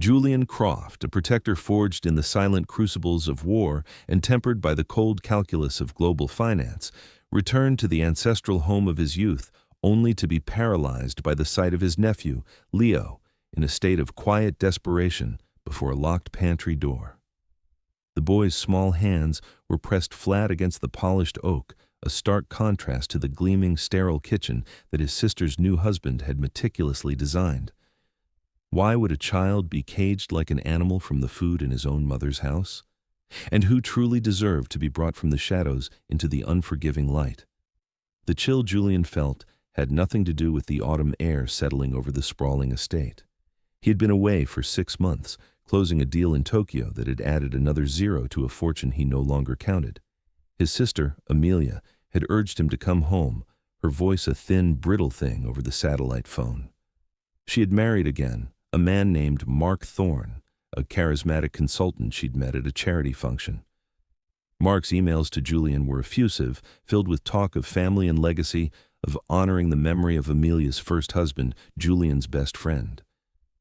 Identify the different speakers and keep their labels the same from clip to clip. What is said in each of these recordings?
Speaker 1: Julian Croft, a protector forged in the silent crucibles of war and tempered by the cold calculus of global finance, returned to the ancestral home of his youth only to be paralyzed by the sight of his nephew, Leo, in a state of quiet desperation before a locked pantry door. The boy's small hands were pressed flat against the polished oak, a stark contrast to the gleaming, sterile kitchen that his sister's new husband had meticulously designed. Why would a child be caged like an animal from the food in his own mother's house? And who truly deserved to be brought from the shadows into the unforgiving light? The chill Julian felt had nothing to do with the autumn air settling over the sprawling estate. He had been away for 6 months, closing a deal in Tokyo that had added another zero to a fortune he no longer counted. His sister, Amelia, had urged him to come home, her voice a thin, brittle thing over the satellite phone. She had married again, a man named Mark Thorne, a charismatic consultant she'd met at a charity function. Mark's emails to Julian were effusive, filled with talk of family and legacy, of honoring the memory of Amelia's first husband, Julian's best friend.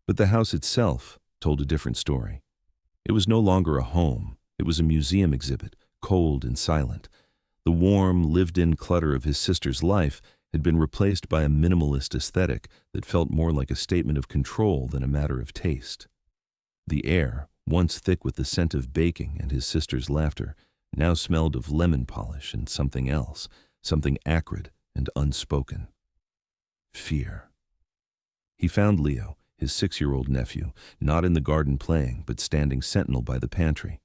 Speaker 1: But the house itself told a different story. It was no longer a home. It was a museum exhibit, cold and silent. The warm, lived-in clutter of his sister's life had been replaced by a minimalist aesthetic that felt more like a statement of control than a matter of taste. The air, once thick with the scent of baking and his sister's laughter, now smelled of lemon polish and something else, something acrid and unspoken. Fear. He found Leo, his 6-year-old nephew, not in the garden playing, but standing sentinel by the pantry.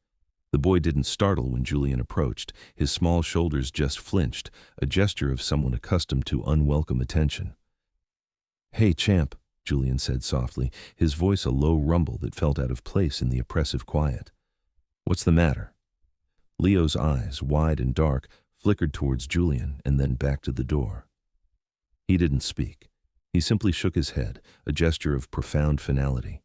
Speaker 1: The boy didn't startle when Julian approached. His small shoulders just flinched, a gesture of someone accustomed to unwelcome attention. "Hey, champ," Julian said softly, his voice a low rumble that felt out of place in the oppressive quiet. "What's the matter?" Leo's eyes, wide and dark, flickered towards Julian and then back to the door. He didn't speak. He simply shook his head, a gesture of profound finality.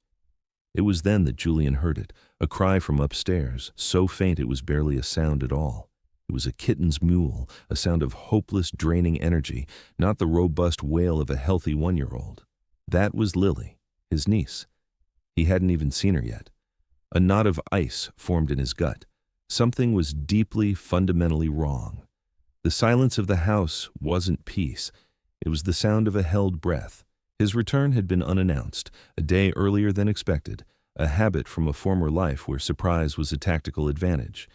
Speaker 1: It was then that Julian heard it, a cry from upstairs, so faint it was barely a sound at all. It was a kitten's mewl, a sound of hopeless, draining energy, not the robust wail of a healthy 1-year-old. That was Lily, his niece. He hadn't even seen her yet. A knot of ice formed in his gut. Something was deeply, fundamentally wrong. The silence of the house wasn't peace. It was the sound of a held breath. His return had been unannounced, a day earlier than expected, a habit from a former life where surprise was a tactical advantage.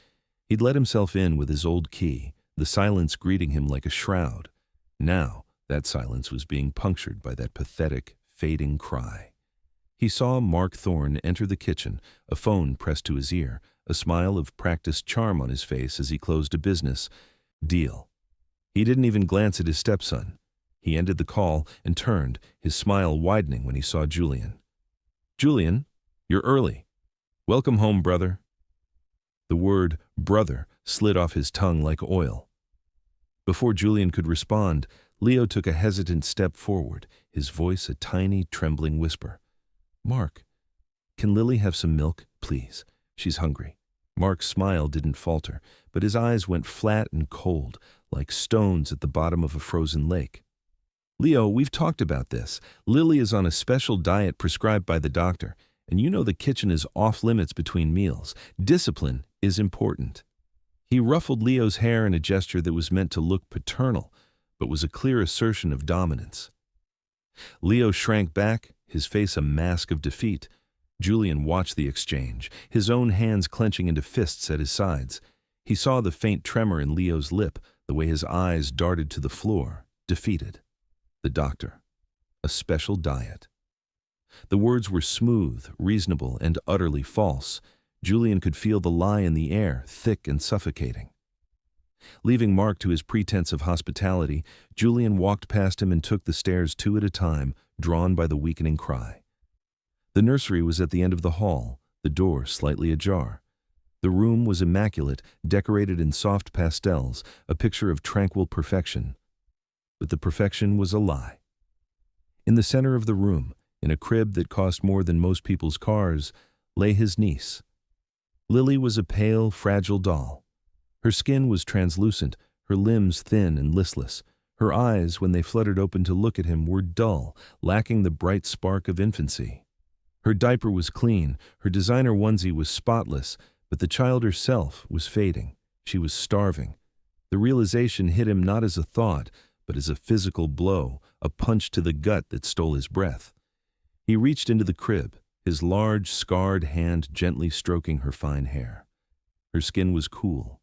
Speaker 1: He'd let himself in with his old key, the silence greeting him like a shroud. Now, that silence was being punctured by that pathetic, fading cry. He saw Mark Thorne enter the kitchen, a phone pressed to his ear, a smile of practiced charm on his face as he closed a business deal. He didn't even glance at his stepson. He ended the call and turned, his smile widening when he saw Julian. "Julian, you're early. Welcome home, brother." The word brother slid off his tongue like oil. Before Julian could respond, Leo took a hesitant step forward, his voice a tiny, trembling whisper. "Mark, can Lily have some milk, please? She's hungry." Mark's smile didn't falter, but his eyes went flat and cold, like stones at the bottom of a frozen lake. "Leo, we've talked about this. Lily is on a special diet prescribed by the doctor, and you know the kitchen is off limits between meals. Discipline is important." He ruffled Leo's hair in a gesture that was meant to look paternal, but was a clear assertion of dominance. Leo shrank back, his face a mask of defeat. Julian watched the exchange, his own hands clenching into fists at his sides. He saw the faint tremor in Leo's lip, the way his eyes darted to the floor, defeated. The doctor. A special diet. The words were smooth, reasonable, and utterly false. Julian could feel the lie in the air, thick and suffocating. Leaving Mark to his pretense of hospitality, Julian walked past him and took the stairs 2 at a time, drawn by the weakening cry. The nursery was at the end of the hall, the door slightly ajar. The room was immaculate, decorated in soft pastels, a picture of tranquil perfection. But the perfection was a lie. In the center of the room, in a crib that cost more than most people's cars, lay his niece. Lily was a pale, fragile doll. Her skin was translucent, her limbs thin and listless. Her eyes, when they fluttered open to look at him, were dull, lacking the bright spark of infancy. Her diaper was clean, her designer onesie was spotless, but the child herself was fading. She was starving. The realization hit him not as a thought, but as a physical blow, a punch to the gut that stole his breath. He reached into the crib, his large, scarred hand gently stroking her fine hair. Her skin was cool.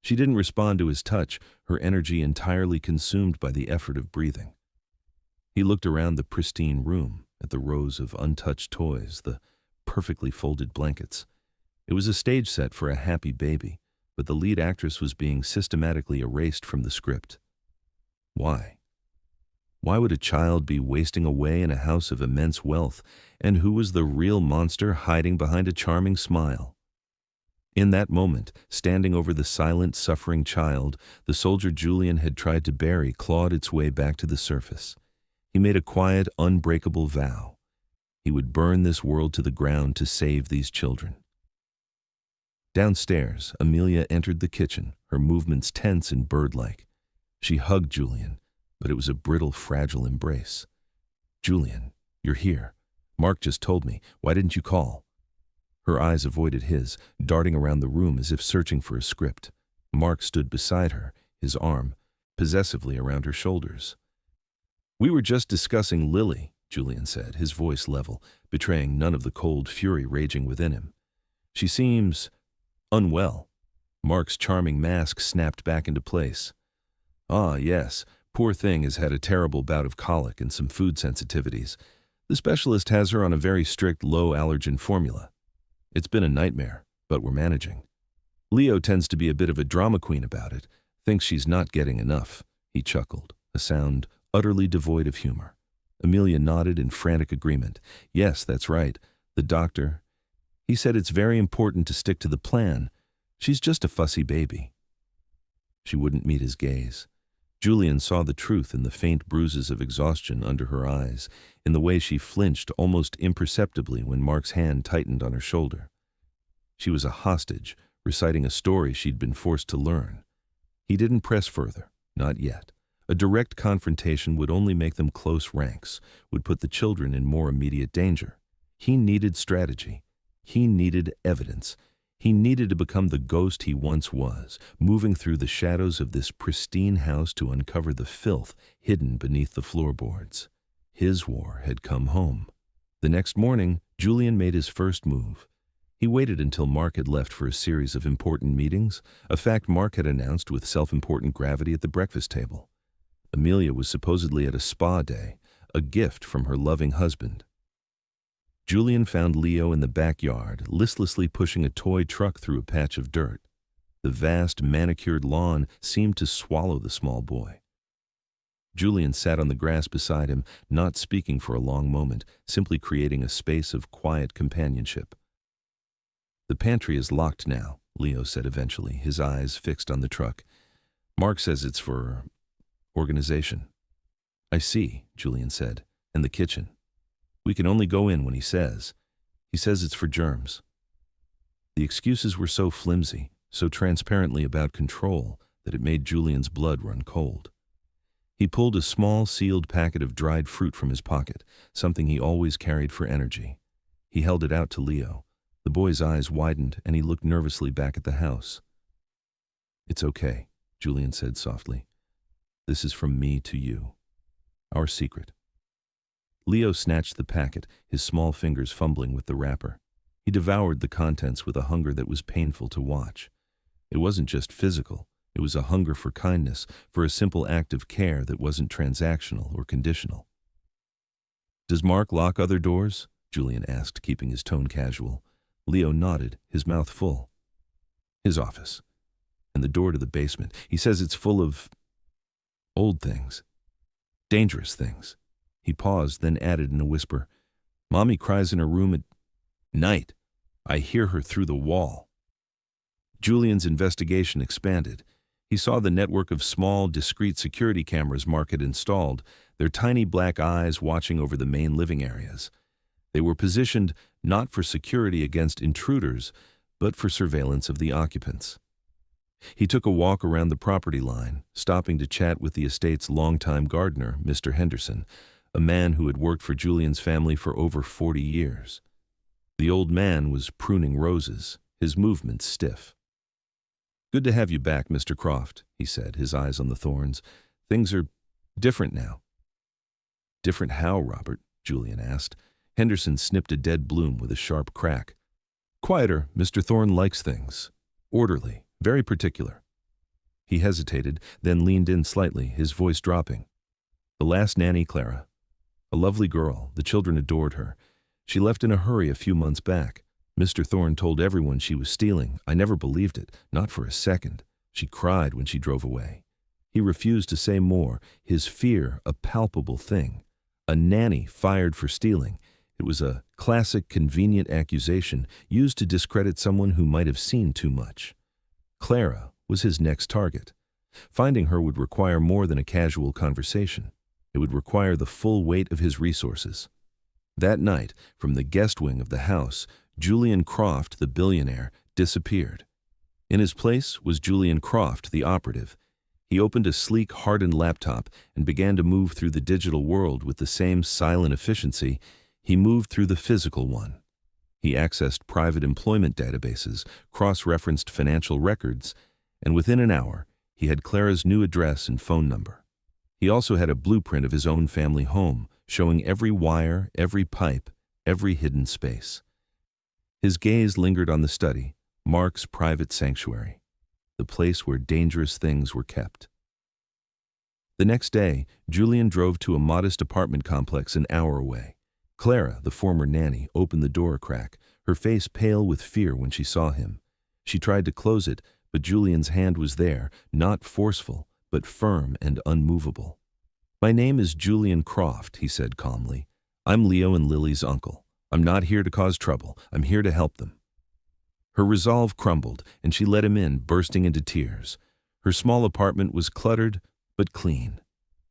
Speaker 1: She didn't respond to his touch, her energy entirely consumed by the effort of breathing. He looked around the pristine room, at the rows of untouched toys, the perfectly folded blankets. It was a stage set for a happy baby, but the lead actress was being systematically erased from the script. Why? Why would a child be wasting away in a house of immense wealth, and who was the real monster hiding behind a charming smile? In that moment, standing over the silent, suffering child, the soldier Julian had tried to bury clawed its way back to the surface. He made a quiet, unbreakable vow. He would burn this world to the ground to save these children. Downstairs, Amelia entered the kitchen, her movements tense and bird-like. She hugged Julian, but it was a brittle, fragile embrace. "Julian, you're here. Mark just told me. Why didn't you call?" Her eyes avoided his, darting around the room as if searching for a script. Mark stood beside her, his arm possessively around her shoulders. "We were just discussing Lily," Julian said, his voice level, betraying none of the cold fury raging within him. "She seems unwell." Mark's charming mask snapped back into place. "Ah, yes. Poor thing has had a terrible bout of colic and some food sensitivities. The specialist has her on a very strict low-allergen formula. It's been a nightmare, but we're managing. Leo tends to be a bit of a drama queen about it, thinks she's not getting enough." He chuckled, a sound utterly devoid of humor. Amelia nodded in frantic agreement. "Yes, that's right. The doctor, he said it's very important to stick to the plan. She's just a fussy baby." She wouldn't meet his gaze. Julian saw the truth in the faint bruises of exhaustion under her eyes, in the way she flinched almost imperceptibly when Mark's hand tightened on her shoulder. She was a hostage, reciting a story she'd been forced to learn. He didn't press further, not yet. A direct confrontation would only make them close ranks, would put the children in more immediate danger. He needed strategy. He needed evidence. He needed to become the ghost he once was, moving through the shadows of this pristine house to uncover the filth hidden beneath the floorboards. His war had come home. The next morning, Julian made his first move. He waited until Mark had left for a series of important meetings, a fact Mark had announced with self-important gravity at the breakfast table. Amelia was supposedly at a spa day, a gift from her loving husband. Julian found Leo in the backyard, listlessly pushing a toy truck through a patch of dirt. The vast, manicured lawn seemed to swallow the small boy. Julian sat on the grass beside him, not speaking for a long moment, simply creating a space of quiet companionship. "The pantry is locked now," Leo said eventually, his eyes fixed on the truck. "Mark says it's for organization." "I see," Julian said. "And the kitchen. We can only go in when he says. He says it's for germs." The excuses were so flimsy, so transparently about control, that it made Julian's blood run cold. He pulled a small sealed packet of dried fruit from his pocket, something he always carried for energy. He held it out to Leo. The boy's eyes widened, and he looked nervously back at the house. "It's okay," Julian said softly. "This is from me to you. Our secret." Leo snatched the packet, his small fingers fumbling with the wrapper. He devoured the contents with a hunger that was painful to watch. It wasn't just physical. It was a hunger for kindness, for a simple act of care that wasn't transactional or conditional. "Does Mark lock other doors?" Julian asked, keeping his tone casual. Leo nodded, his mouth full. "His office. And the door to the basement. He says it's full of old things. Dangerous things." He paused, then added in a whisper, "Mommy cries in her room at night. I hear her through the wall." Julian's investigation expanded. He saw the network of small, discreet security cameras Mark had installed, their tiny black eyes watching over the main living areas. They were positioned not for security against intruders, but for surveillance of the occupants. He took a walk around the property line, stopping to chat with the estate's longtime gardener, Mr. Henderson, a man who had worked for Julian's family for over 40 years. The old man was pruning roses, his movements stiff. "Good to have you back, Mr. Croft," he said, his eyes on the thorns. "Things are different now." "Different how, Robert?" Julian asked. Henderson snipped a dead bloom with a sharp crack. "Quieter. Mr. Thorne likes things. Orderly. Very particular." He hesitated, then leaned in slightly, his voice dropping. "The last nanny, Clara. A lovely girl. The children adored her. She left in a hurry a few months back. Mr. Thorne told everyone she was stealing. I never believed it, not for a second. She cried when she drove away. He refused to say more, his fear a palpable thing. A nanny fired for stealing. It was a classic, convenient accusation used to discredit someone who might have seen too much. Clara was his next target. Finding her would require more than a casual conversation. It would require the full weight of his resources. That night, from the guest wing of the house, Julian Croft, the billionaire, disappeared. In his place was Julian Croft, the operative. He opened a sleek, hardened laptop and began to move through the digital world with the same silent efficiency he moved through the physical one. He accessed private employment databases, cross-referenced financial records, and within an hour, he had Clara's new address and phone number. He also had a blueprint of his own family home, showing every wire, every pipe, every hidden space. His gaze lingered on the study, Mark's private sanctuary, the place where dangerous things were kept. The next day, Julian drove to a modest apartment complex an hour away. Clara, the former nanny, opened the door a crack, her face pale with fear when she saw him. She tried to close it, but Julian's hand was there, not forceful, but firm and unmovable. "My name is Julian Croft," he said calmly. "I'm Leo and Lily's uncle. I'm not here to cause trouble. I'm here to help them." Her resolve crumbled, and she let him in, bursting into tears. Her small apartment was cluttered, but clean.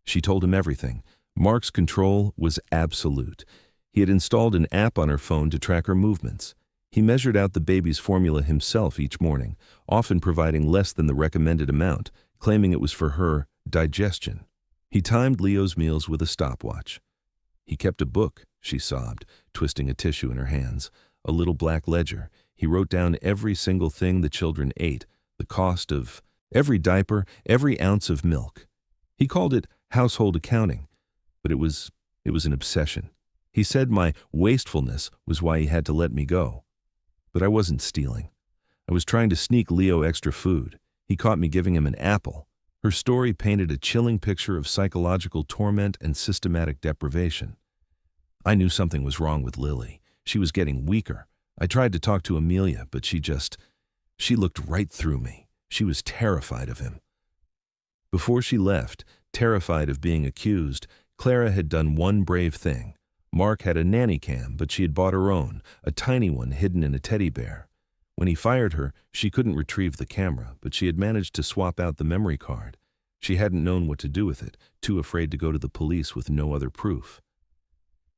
Speaker 1: She told him everything. Mark's control was absolute. He had installed an app on her phone to track her movements. He measured out the baby's formula himself each morning, often providing less than the recommended amount, claiming it was for her digestion. He timed Leo's meals with a stopwatch. He kept a book, she sobbed, twisting a tissue in her hands, a little black ledger. He wrote down every single thing the children ate, the cost of every diaper, every ounce of milk. He called it household accounting, but it was an obsession. He said my wastefulness was why he had to let me go. But I wasn't stealing. I was trying to sneak Leo extra food. He caught me giving him an apple. Her story painted a chilling picture of psychological torment and systematic deprivation. I knew something was wrong with Lily. She was getting weaker. I tried to talk to Amelia, but she looked right through me. She was terrified of him. Before she left, terrified of being accused, Clara had done one brave thing. Mark had a nanny cam, but she had bought her own, a tiny one hidden in a teddy bear. When he fired her, she couldn't retrieve the camera, but she had managed to swap out the memory card. She hadn't known what to do with it, too afraid to go to the police with no other proof.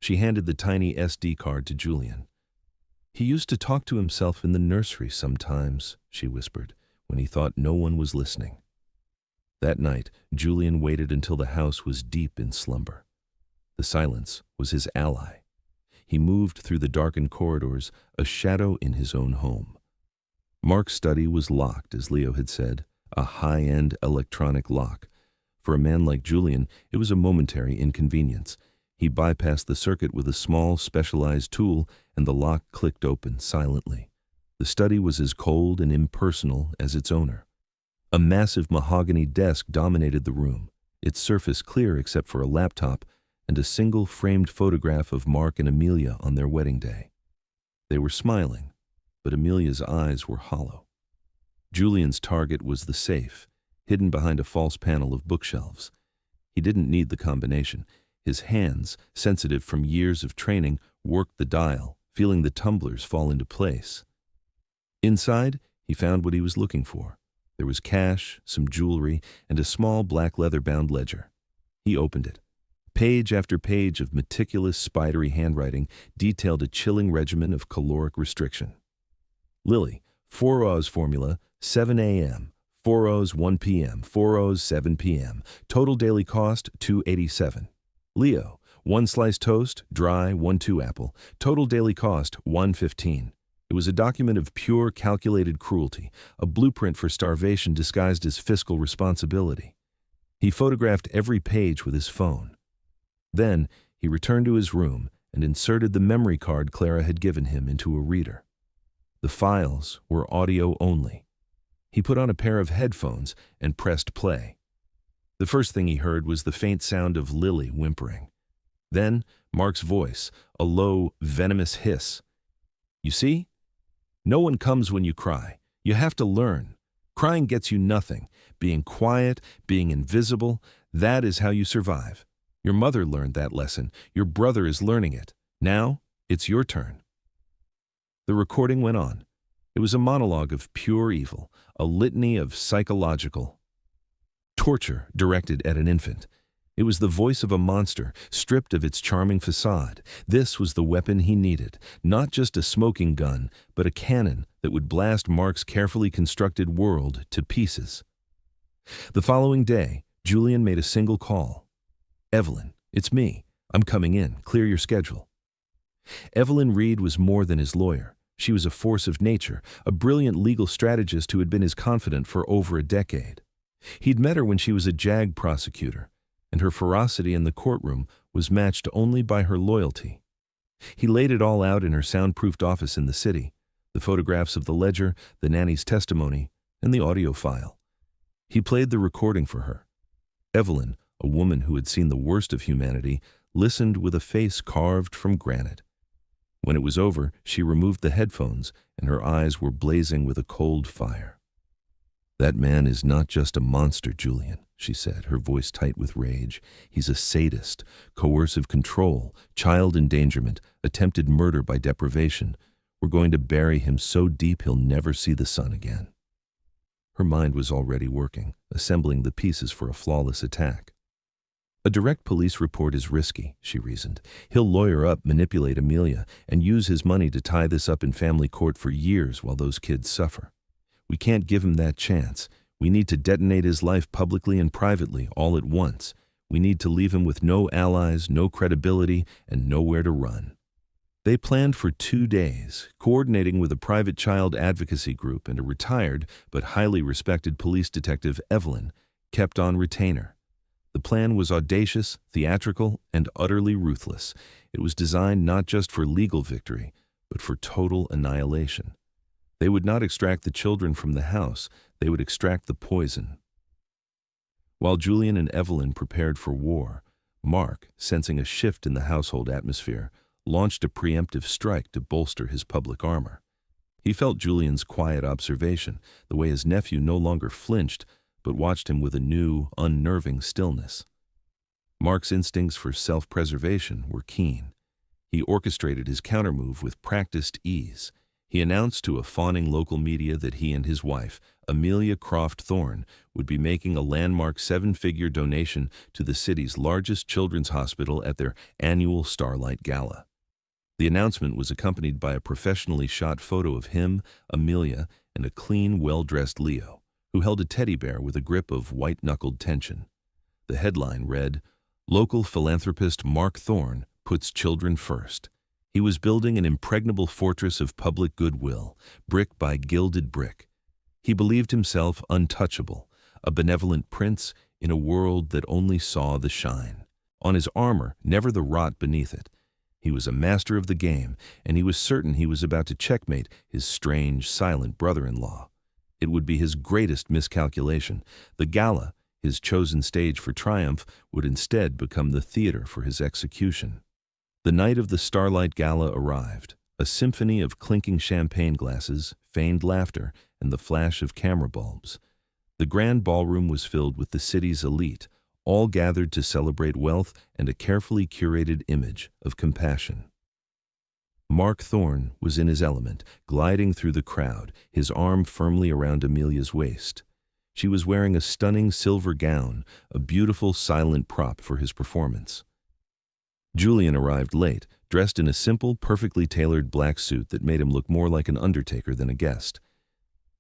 Speaker 1: She handed the tiny SD card to Julian. "He used to talk to himself in the nursery sometimes," she whispered, when he thought no one was listening. That night, Julian waited until the house was deep in slumber. The silence was his ally. He moved through the darkened corridors, a shadow in his own home. Mark's study was locked, as Leo had said, a high-end electronic lock. For a man like Julian, it was a momentary inconvenience. He bypassed the circuit with a small, specialized tool, and the lock clicked open silently. The study was as cold and impersonal as its owner. A massive mahogany desk dominated the room, its surface clear except for a laptop and a single framed photograph of Mark and Amelia on their wedding day. They were smiling, but Amelia's eyes were hollow. Julian's target was the safe, hidden behind a false panel of bookshelves. He didn't need the combination. His hands, sensitive from years of training, worked the dial, feeling the tumblers fall into place. Inside, he found what he was looking for. There was cash, some jewelry, and a small black leather-bound ledger. He opened it. Page after page of meticulous, spidery handwriting detailed a chilling regimen of caloric restriction. Lily, 4 O's formula, 7 a.m., 4 O's 1 p.m., 4 O's 7 p.m. Total daily cost, $2.87. Leo, 1 sliced toast, dry, 1 2 apple. Total daily cost, 1.15. It was a document of pure calculated cruelty, a blueprint for starvation disguised as fiscal responsibility. He photographed every page with his phone. Then, he returned to his room and inserted the memory card Clara had given him into a reader. The files were audio only. He put on a pair of headphones and pressed play. The first thing he heard was the faint sound of Lily whimpering. Then, Mark's voice, a low, venomous hiss. "You see? No one comes when you cry. You have to learn. Crying gets you nothing. Being quiet, being invisible, that is how you survive. Your mother learned that lesson. Your brother is learning it. Now, it's your turn." The recording went on. It was a monologue of pure evil, a litany of psychological torture directed at an infant. It was the voice of a monster, stripped of its charming facade. This was the weapon he needed, not just a smoking gun, but a cannon that would blast Mark's carefully constructed world to pieces. The following day, Julian made a single call. "Evelyn, it's me. I'm coming in. Clear your schedule." Evelyn Reed was more than his lawyer. She was a force of nature, a brilliant legal strategist who had been his confidant for over a decade. He'd met her when she was a JAG prosecutor, and her ferocity in the courtroom was matched only by her loyalty. He laid it all out in her soundproofed office in the city, the photographs of the ledger, the nanny's testimony, and the audio file. He played the recording for her. Evelyn, a woman who had seen the worst of humanity, listened with a face carved from granite. When it was over, she removed the headphones, and her eyes were blazing with a cold fire. "That man is not just a monster, Julian," she said, her voice tight with rage. "He's a sadist, coercive control, child endangerment, attempted murder by deprivation. We're going to bury him so deep he'll never see the sun again." Her mind was already working, assembling the pieces for a flawless attack. "A direct police report is risky," she reasoned. "He'll lawyer up, manipulate Amelia, and use his money to tie this up in family court for years while those kids suffer. We can't give him that chance. We need to detonate his life publicly and privately, all at once. We need to leave him with no allies, no credibility, and nowhere to run." They planned for 2 days, coordinating with a private child advocacy group and a retired but highly respected police detective, Evelyn, kept on retainer. The plan was audacious, theatrical, and utterly ruthless. It was designed not just for legal victory, but for total annihilation. They would not extract the children from the house, they would extract the poison. While Julian and Evelyn prepared for war, Mark, sensing a shift in the household atmosphere, launched a preemptive strike to bolster his public armor. He felt Julian's quiet observation, the way his nephew no longer flinched, but watched him with a new, unnerving stillness. Mark's instincts for self-preservation were keen. He orchestrated his countermove with practiced ease. He announced to a fawning local media that he and his wife, Amelia Croft Thorne, would be making a landmark 7-figure donation to the city's largest children's hospital at their annual Starlight Gala. The announcement was accompanied by a professionally shot photo of him, Amelia, and a clean, well-dressed Leo, who held a teddy bear with a grip of white-knuckled tension. The headline read, "Local philanthropist Mark Thorne puts children first." He was building an impregnable fortress of public goodwill, brick by gilded brick. He believed himself untouchable, a benevolent prince in a world that only saw the shine. On his armor, never the rot beneath it. He was a master of the game, and he was certain he was about to checkmate his strange, silent brother-in-law. It would be his greatest miscalculation. The gala, his chosen stage for triumph, would instead become the theater for his execution. The night of the Starlight Gala arrived, a symphony of clinking champagne glasses, feigned laughter, and the flash of camera bulbs. The grand ballroom was filled with the city's elite, all gathered to celebrate wealth and a carefully curated image of compassion. Mark Thorne was in his element, gliding through the crowd, his arm firmly around Amelia's waist. She was wearing a stunning silver gown, a beautiful silent prop for his performance. Julian arrived late, dressed in a simple, perfectly tailored black suit that made him look more like an undertaker than a guest.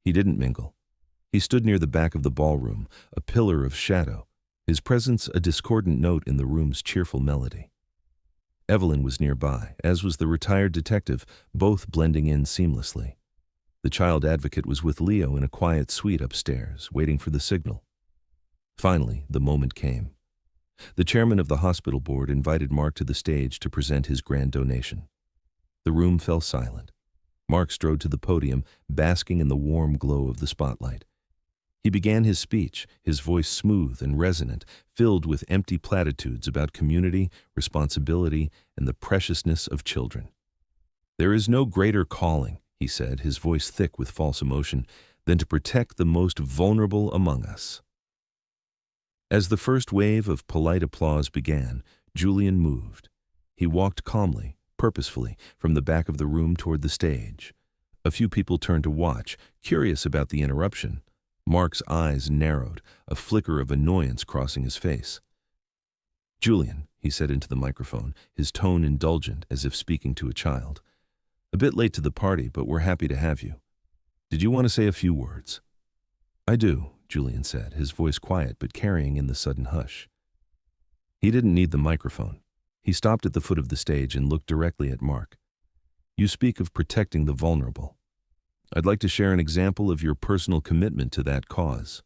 Speaker 1: He didn't mingle. He stood near the back of the ballroom, a pillar of shadow, his presence a discordant note in the room's cheerful melody. Evelyn was nearby, as was the retired detective, both blending in seamlessly. The child advocate was with Leo in a quiet suite upstairs, waiting for the signal. Finally, the moment came. The chairman of the hospital board invited Mark to the stage to present his grand donation. The room fell silent. Mark strode to the podium, basking in the warm glow of the spotlight. He began his speech, his voice smooth and resonant, filled with empty platitudes about community, responsibility, and the preciousness of children. "There is no greater calling," he said, his voice thick with false emotion, "than to protect the most vulnerable among us." As the first wave of polite applause began, Julian moved. He walked calmly, purposefully, from the back of the room toward the stage. A few people turned to watch, curious about the interruption. Mark's eyes narrowed, a flicker of annoyance crossing his face. "Julian," he said into the microphone, his tone indulgent as if speaking to a child. "A bit late to the party, but we're happy to have you. Did you want to say a few words?" "I do," Julian said, his voice quiet but carrying in the sudden hush. He didn't need the microphone. He stopped at the foot of the stage and looked directly at Mark. "You speak of protecting the vulnerable. I'd like to share an example of your personal commitment to that cause."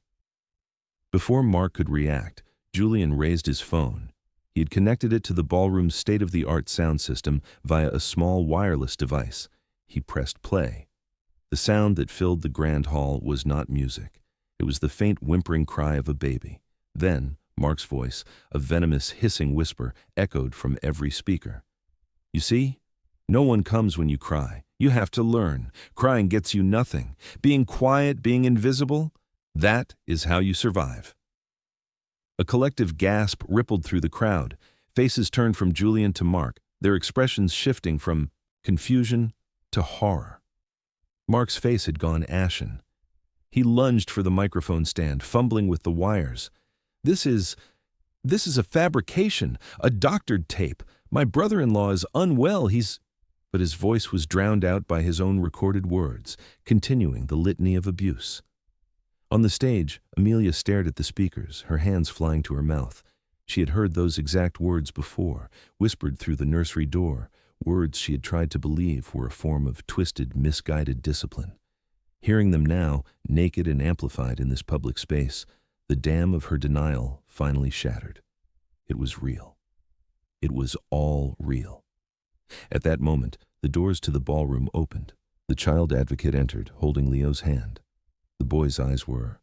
Speaker 1: Before Mark could react, Julian raised his phone. He had connected it to the ballroom's state-of-the-art sound system via a small wireless device. He pressed play. The sound that filled the grand hall was not music. It was the faint whimpering cry of a baby. Then, Mark's voice, a venomous hissing whisper, echoed from every speaker. "You see? No one comes when you cry. You have to learn. Crying gets you nothing. Being quiet, being invisible, that is how you survive." A collective gasp rippled through the crowd. Faces turned from Julian to Mark, their expressions shifting from confusion to horror. Mark's face had gone ashen. He lunged for the microphone stand, fumbling with the wires. This is a fabrication, a doctored tape. My brother-in-law is unwell, But his voice was drowned out by his own recorded words, continuing the litany of abuse. On the stage, Amelia stared at the speakers, her hands flying to her mouth. She had heard those exact words before, whispered through the nursery door, words she had tried to believe were a form of twisted, misguided discipline. Hearing them now, naked and amplified in this public space, the dam of her denial finally shattered. It was real. It was all real. At that moment, the doors to the ballroom opened. The child advocate entered, holding Leo's hand. The boy's eyes were